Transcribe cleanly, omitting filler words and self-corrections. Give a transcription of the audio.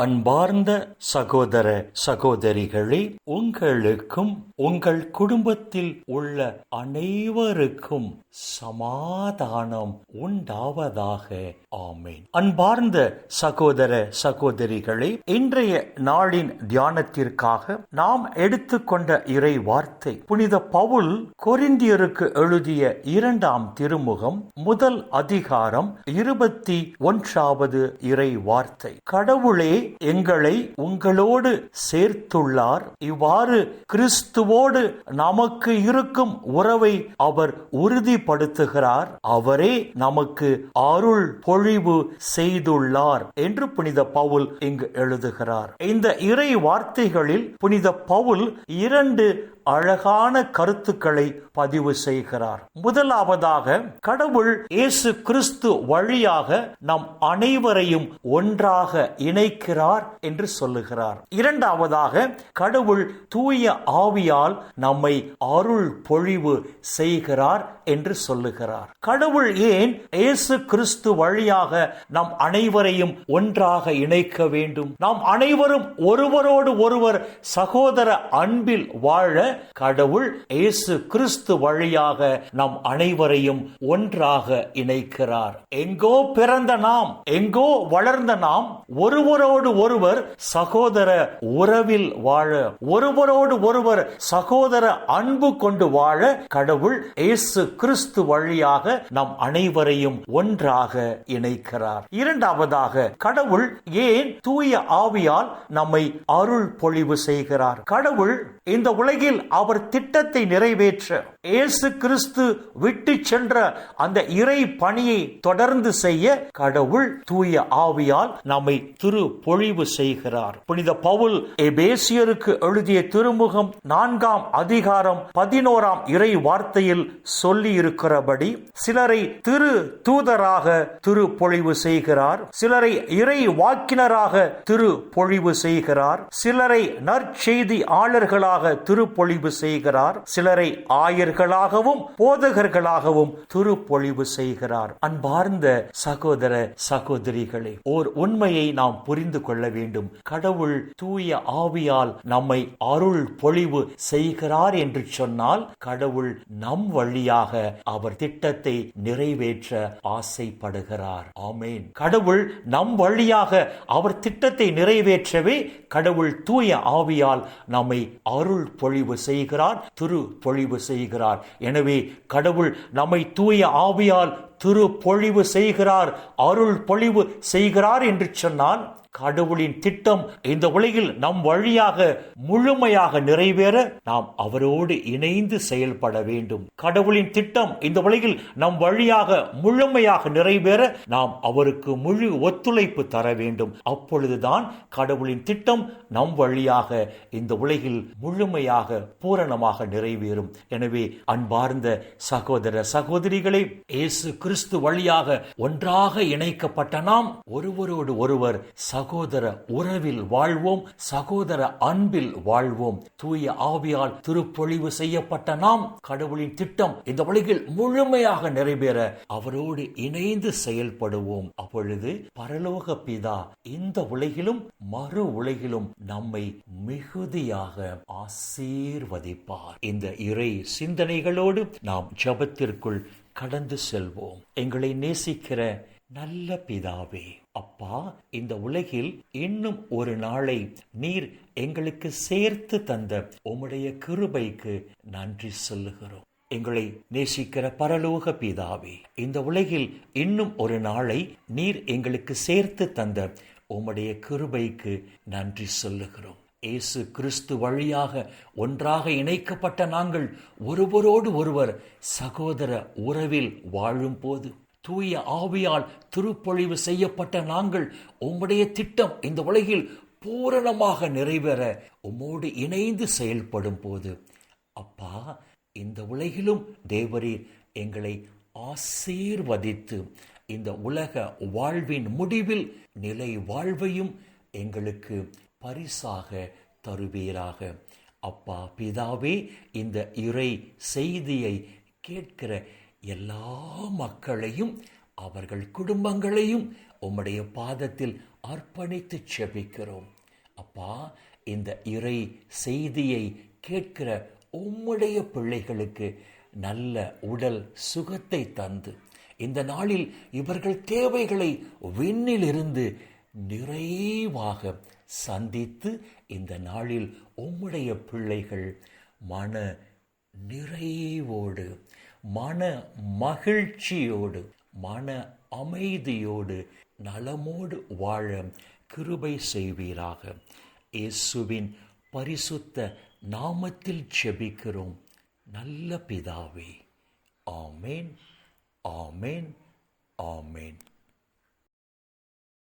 அன்பார்ந்த சகோதர சகோதரிகளே, உங்களுக்கும் உங்கள் குடும்பத்தில் உள்ள அனைவருக்கும் சமாதானம் உண்டாவதாக. ஆமென். அன்பார்ந்த சகோதர சகோதரிகளே, இன்றைய நாளின் தியானத்திற்காக நாம் எடுத்துக்கொண்ட இறை வார்த்தை புனித பவுல் கொரிந்தியருக்கு எழுதிய 2ஆம் திருமுகம் 1 அதிகாரம் 21வது இறை வார்த்தை. கடவுளே எங்களை உங்களோடு சேர்த்துள்ளார். இவ்வாறு கிறிஸ்துவோடு நமக்கு இருக்கும் உறவை அவர் உறுதிப்படுத்துகிறார். அவரே நமக்கு அருள் பொழிவு செய்துள்ளார் என்று புனித பவுல் இங்கு எழுதுகிறார். இந்த இறை வார்த்தைகளில் புனித பவுல் 2 அழகான கருத்துக்களை பதிவு செய்கிறார். முதலாவதாக, கடவுள் இயேசு கிறிஸ்து வழியாக நம் அனைவரையும் ஒன்றாக இணைக்கிறார் என்று சொல்லுகிறார். இரண்டாவதாக, கடவுள் தூய ஆவியால் நம்மை அருள் பொழிவு செய்கிறார் என்று சொல்லுகிறார். கடவுள் ஏன் இயேசு கிறிஸ்து வழியாக நம் அனைவரையும் ஒன்றாக இணைக்க வேண்டும்? நாம் அனைவரும் ஒருவரோடு ஒருவர் சகோதர அன்பில் வாழ கடவுள் இயேசு கிறிஸ்து வழியாக நம் அனைவரையும் ஒன்றாக இணைக்கிறார். எங்கோ பிறந்த நாம், எங்கோ வளர்ந்த நாம் ஒருவரோடு ஒருவர் சகோதர உறவில் வாழ, ஒருவரோடு ஒருவர் சகோதர அன்பு கொண்டு வாழ கடவுள் இயேசு கிறிஸ்து வழியாக நம் அனைவரையும் ஒன்றாக இணைக்கிறார். இரண்டாவதாக, கடவுள் ஏன் தூய ஆவியால் நம்மை அருள் பொழிவு செய்கிறார்? கடவுள் இந்த உலகில் அவர் திட்டத்தை நிறைவேற்ற இயேசு கிறிஸ்து விட்டு சென்ற அந்த இறை பணியை தொடர்ந்து செய்ய கடவுள் தூய ஆவியால் நம்மை திரு பொழிவு செய்கிறார். புனித பவுல் எபேசியருக்கு எழுதிய திருமுகம் 4ஆம் அதிகாரம் 11ஆம் இறை வார்த்தையில் சொல்லி இருக்கிறபடி, சிலரை திரு தூதராக திரு பொழிவு செய்கிறார், சிலரை இறை வாக்கினராக திரு பொழிவு செய்கிறார், சிலரை நற்செய்தி ஆளர்களாக திருப்பொழிவு செய்கிறார், சிலரை ஆயர்களாகவும் போதகர்களாகவும் திருப்பொழிவு செய்கிறார். அன்பார்ந்த சகோதர சகோதரிகளே, ஓர் உண்மையை நாம் புரிந்து கொள்ள வேண்டும். கடவுள் தூய ஆவியால் நம்மை அருள் பொழிவு செய்கிறார் என்று சொன்னால், கடவுள் நம் வழியாக அவர் திட்டத்தை நிறைவேற்ற ஆசைப்படுகிறார். ஆமென். கடவுள் நம் வழியாக அவர் திட்டத்தை நிறைவேற்றவே கடவுள் தூய ஆவியால் நம்மை அருள் பொழிவு செய்கிறார், திரு பொழிவு செய்கிறார். எனவே கடவுள் நம்மை தூய ஆவியால் திரு பொழிவு செய்கிறார், அருள் பொழிவு செய்கிறார் என்று சொன்னால், கடவுளின் திட்டம் இந்த உலகில் நம் வழியாக முழுமையாக நிறைவேற நாம் அவரோடு இணைந்து செயல்பட வேண்டும். கடவுளின் திட்டம் இந்த உலகில் நம் வழியாக முழுமையாக நிறைவேற நாம் அவருக்கு முழு ஒத்துழைப்பு தர வேண்டும். அப்பொழுதுதான் கடவுளின் திட்டம் நம் வழியாக இந்த உலகில் முழுமையாக பூரணமாக நிறைவேறும். எனவே அன்பார்ந்த சகோதர சகோதரிகளே, இயேசு கிறிஸ்து வழியாக ஒன்றாக இணைக்கப்பட்ட நாம் ஒருவரோடு ஒருவர் சகோதர உறவில் வாழ்வோம், சகோதர அன்பில் வாழ்வோம். தூய ஆவியால் திருப்பொழிவு செய்யப்பட்ட நாம் கடவுளின் திட்டம் இந்த உலகில் முழுமையாக நிறைவேற அவரோடு இணைந்து செயல்படுவோம். அப்பொழுது பரலோக பிதா இந்த உலகிலும் மறு உலகிலும் நம்மை மிகுதியாக ஆசீர்வதிப்பார். இந்த இறை சிந்தனைகளோடு நாம் ஜெபத்திற்குள் கடந்து செல்வோம். எங்களை நேசிக்கிற நல்ல பிதாவே, அப்பா, இந்த உலகில் இன்னும் ஒரு நாளை நீர் எங்களுக்கு சேர்த்து தந்த உம்முடைய கிருபைக்கு நன்றி சொல்லுகிறோம். எங்களை நேசிக்கிற பரலோக பிதாவே, இந்த உலகில் இன்னும் ஒரு நாளை நீர் எங்களுக்கு சேர்த்து தந்த உம்முடைய கிருபைக்கு நன்றி சொல்லுகிறோம். இயேசு கிறிஸ்து வழியாக ஒன்றாக இணைக்கப்பட்ட நாங்கள் ஒருவரோடு ஒருவர் சகோதர உறவில் வாழும் போது, தூய ஆவியால் திருப்பொழிவு செய்யப்பட்ட நாங்கள் உம்முடைய திட்டம் இந்த உலகில் பூரணமாக நிறைவேற உம்மோடு இணைந்து செயல்படும் போது, அப்பா, இந்த உலகிலும் தேவரீர் எங்களை ஆசீர்வதித்து இந்த உலக வாழ்வின் முடிவில் நிலை வாழ்வையும் எங்களுக்கு பரிசாக தருவீராக. அப்பா பிதாவே, இந்த இறை செய்தியை கேட்கிற எல்லா மக்களையும் அவர்கள் குடும்பங்களையும் உம்முடைய பாதத்தில் அர்ப்பணித்து செபிக்கிறோம். அப்பா, இந்த இறை செய்தியை கேட்கிற உம்முடைய பிள்ளைகளுக்கு நல்ல உடல் சுகத்தை தந்து இந்த நாளில் இவர்கள் தேவைகளை விண்ணிலிருந்து நிறைவாக சந்தித்து இந்த நாளில் உம்முடைய பிள்ளைகள் மன நிறைவோடு, மன மகிழ்ச்சியோடு, மன அமைதியோடு, நலமோடு வாழ கிருபை செய்வீராக. இயேசுவின் பரிசுத்த நாமத்தில் ஜெபிக்கிறோம் நல்ல பிதாவே. ஆமேன், ஆமேன், ஆமேன்.